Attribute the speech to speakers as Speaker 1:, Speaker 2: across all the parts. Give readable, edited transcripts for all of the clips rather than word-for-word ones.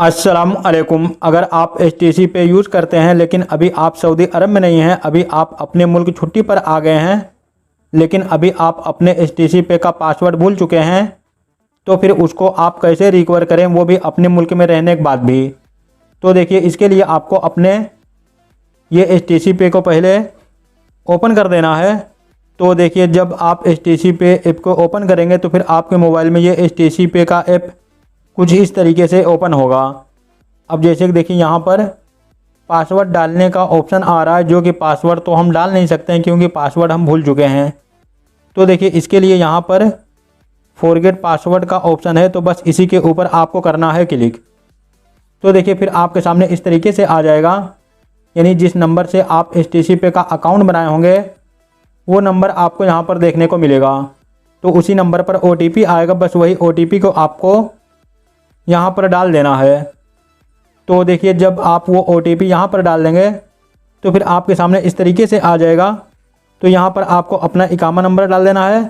Speaker 1: अस्सलाम अलैकुम। अगर आप एचटीसी पे यूज़ करते हैं लेकिन अभी आप सऊदी अरब में नहीं हैं, अभी आप अपने मुल्क छुट्टी पर आ गए हैं, लेकिन अभी आप अपने एचटीसी पे का पासवर्ड भूल चुके हैं, तो फिर उसको आप कैसे रिकवर करें, वो भी अपने मुल्क में रहने के बाद भी। तो देखिए, इसके लिए आपको अपने ये एचटीसी पे को पहले ओपन कर देना है। तो देखिए, जब आप एचटीसी पे ऐप को ओपन करेंगे तो फिर आपके मोबाइल में ये एचटीसी पे का ऐप कुछ इस तरीके से ओपन होगा। अब जैसे कि देखिए, यहाँ पर पासवर्ड डालने का ऑप्शन आ रहा है, जो कि पासवर्ड तो हम डाल नहीं सकते हैं क्योंकि पासवर्ड हम भूल चुके हैं। तो देखिए, इसके लिए यहाँ पर फॉरगेट पासवर्ड का ऑप्शन है, तो बस इसी के ऊपर आपको करना है क्लिक। तो देखिए, फिर आपके सामने इस तरीके से आ जाएगा, यानी जिस नंबर से आप एचटीसी पे का अकाउंट बनाए होंगे वो नंबर आपको यहाँ पर देखने को मिलेगा। तो उसी नंबर पर ओटीपी आएगा, बस वही ओटीपी को आपको यहाँ पर डाल देना है। तो देखिए, जब आप वो ओटीपी यहाँ पर डाल देंगे तो फिर आपके सामने इस तरीके से आ जाएगा। तो यहाँ पर आपको अपना इकामा नंबर डाल देना है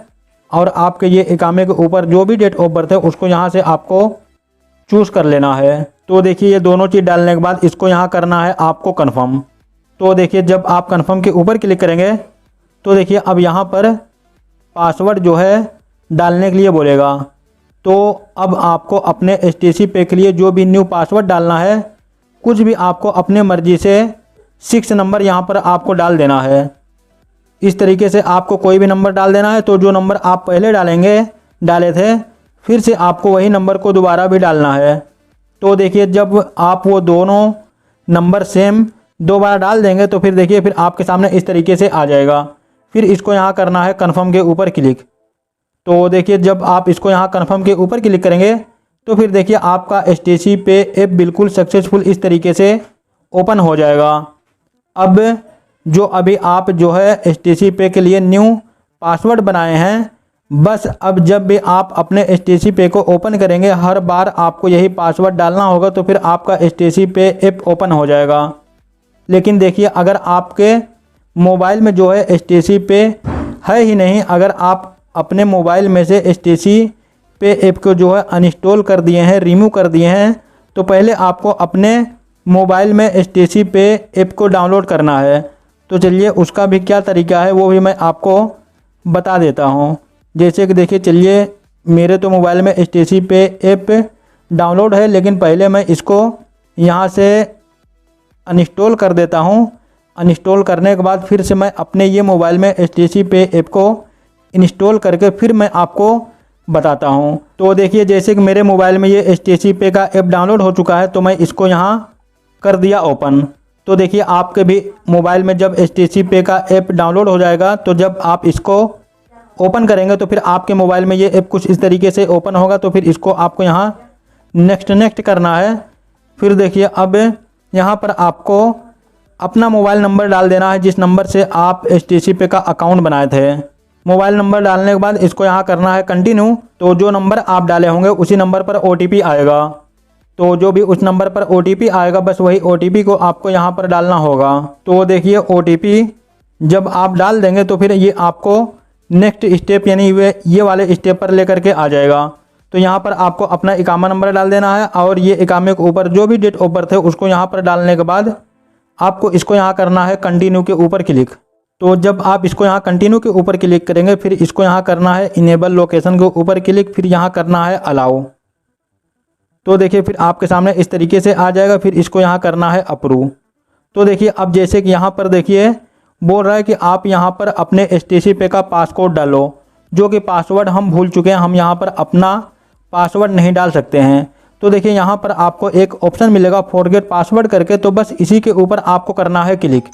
Speaker 1: और आपके ये इकामे के ऊपर जो भी डेट ऑफ बर्थ है उसको यहाँ से आपको चूज़ कर लेना है। तो देखिए, ये दोनों चीज़ डालने के बाद इसको यहाँ करना है आपको कन्फर्म। तो देखिए, जब आप कन्फर्म के ऊपर क्लिक करेंगे तो देखिए, अब यहाँ पर पासवर्ड जो है डालने के लिए बोलेगा। तो अब आपको अपने एचटीसी पे के लिए जो भी न्यू पासवर्ड डालना है, कुछ भी आपको अपने मर्जी से 6 नंबर यहाँ पर आपको डाल देना है। इस तरीके से आपको कोई भी नंबर डाल देना है। तो जो नंबर आप पहले डाले थे, फिर से आपको वही नंबर को दोबारा भी डालना है। तो देखिए, जब आप वो दोनों नंबर सेम दोबारा डाल देंगे तो फिर देखिए, फिर आपके सामने इस तरीके से आ जाएगा। फिर इसको यहाँ करना है कन्फर्म के ऊपर क्लिक। तो देखिए, जब आप इसको यहाँ कन्फर्म के ऊपर क्लिक करेंगे तो फिर देखिए, आपका एचटीसी पे ऐप बिल्कुल सक्सेसफुल इस तरीके से ओपन हो जाएगा। अब जो अभी आप जो है एचटीसी पे के लिए न्यू पासवर्ड बनाए हैं, बस अब जब भी आप अपने एचटीसी पे को ओपन करेंगे, हर बार आपको यही पासवर्ड डालना होगा, तो फिर आपका एचटीसी पे ऐप ओपन हो जाएगा। लेकिन देखिए, अगर आपके मोबाइल में जो है एचटीसी पे है ही नहीं, अगर आप अपने मोबाइल में से एचटीसी पे ऐप को जो है अनइंस्टॉल कर दिए हैं, रिमूव कर दिए हैं, तो पहले आपको अपने मोबाइल में एचटीसी पे ऐप को डाउनलोड करना है। तो चलिए, उसका भी क्या तरीका है वो भी मैं आपको बता देता हूँ। जैसे कि देखिए, चलिए, मेरे तो मोबाइल में एचटीसी पे ऐप डाउनलोड है, लेकिन पहले मैं इसको यहाँ से अनइंस्टॉल कर देता हूँ। अनइंस्टॉल करने के बाद फिर से मैं अपने ये मोबाइल में एचटीसी पे ऐप को इंस्टॉल करके फिर मैं आपको बताता हूँ। तो देखिए, जैसे कि मेरे मोबाइल में ये एचटीसी पे का ऐप डाउनलोड हो चुका है, तो मैं इसको यहाँ कर दिया ओपन। तो देखिए, आपके भी मोबाइल में जब एचटीसी पे का ऐप डाउनलोड हो जाएगा, तो जब आप इसको ओपन करेंगे तो फिर आपके मोबाइल में ये ऐप कुछ इस तरीके से ओपन होगा। तो फिर इसको आपको यहाँ नेक्स्ट करना है। फिर देखिए, अब यहाँ पर आपको अपना मोबाइल नंबर डाल देना है, जिस नंबर से आप एचटीसी पे का अकाउंट बनाए थे। मोबाइल नंबर डालने के बाद इसको यहाँ करना है कंटिन्यू। तो जो नंबर आप डाले होंगे उसी नंबर पर ओटीपी आएगा। तो जो भी उस नंबर पर ओटीपी आएगा, बस वही ओटीपी को आपको यहाँ पर डालना होगा। तो देखिए, ओटीपी जब आप डाल देंगे तो फिर ये आपको नेक्स्ट स्टेप यानी ये वाले स्टेप पर लेकर के आ जाएगा। तो यहाँ पर आपको अपना इकामा नंबर डाल देना है और ये इकामे के ऊपर जो भी डेट ऑफ बर्थ है उसको यहाँ पर डालने के बाद आपको इसको यहाँ करना है कंटिन्यू के ऊपर क्लिक। तो जब आप इसको यहाँ कंटिन्यू के ऊपर क्लिक करेंगे, फिर इसको यहाँ करना है इनेबल लोकेशन के ऊपर क्लिक, फिर यहाँ करना है अलाउ। तो देखिए, फिर आपके सामने इस तरीके से आ जाएगा। फिर इसको यहाँ करना है अप्रूव। तो देखिए, अब जैसे कि यहाँ पर देखिए बोल रहा है कि आप यहाँ पर अपने एचटीसी पे का पासकोड डालो, जो कि पासवर्ड हम भूल चुके हैं, हम यहाँ पर अपना पासवर्ड नहीं डाल सकते हैं। तो देखिए, यहाँ पर आपको एक ऑप्शन मिलेगा फॉरगेट पासवर्ड करके, तो बस इसी के ऊपर आपको करना है क्लिक।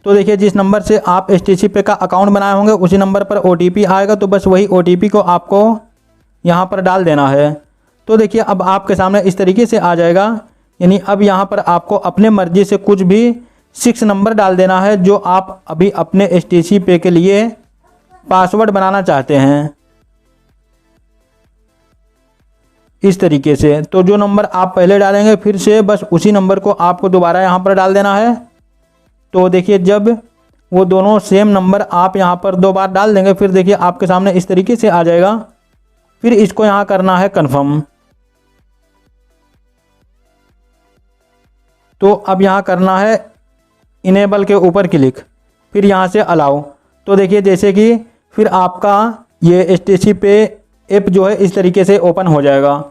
Speaker 1: तो देखिए, जिस नंबर से आप एचटीसी पे का अकाउंट बनाए होंगे उसी नंबर पर ओटीपी आएगा, तो बस वही ओटीपी को आपको यहाँ पर डाल देना है। तो देखिए, अब आपके सामने इस तरीके से आ जाएगा, यानी अब यहाँ पर आपको अपने मर्जी से कुछ भी 6 नंबर डाल देना है जो आप अभी अपने एचटीसी पे के लिए पासवर्ड बनाना चाहते हैं, इस तरीके से। तो जो नंबर आप पहले डालेंगे फिर से बस उसी नंबर को आपको दोबारा यहाँ पर डाल देना है। तो देखिए, जब वो दोनों सेम नंबर आप यहाँ पर 2 बार डाल देंगे, फिर देखिए आपके सामने इस तरीके से आ जाएगा। फिर इसको यहाँ करना है कन्फर्म। तो अब यहाँ करना है इनेबल के ऊपर क्लिक, फिर यहाँ से अलाउ। तो देखिए जैसे कि फिर आपका ये HTC पे ऐप जो है इस तरीके से ओपन हो जाएगा।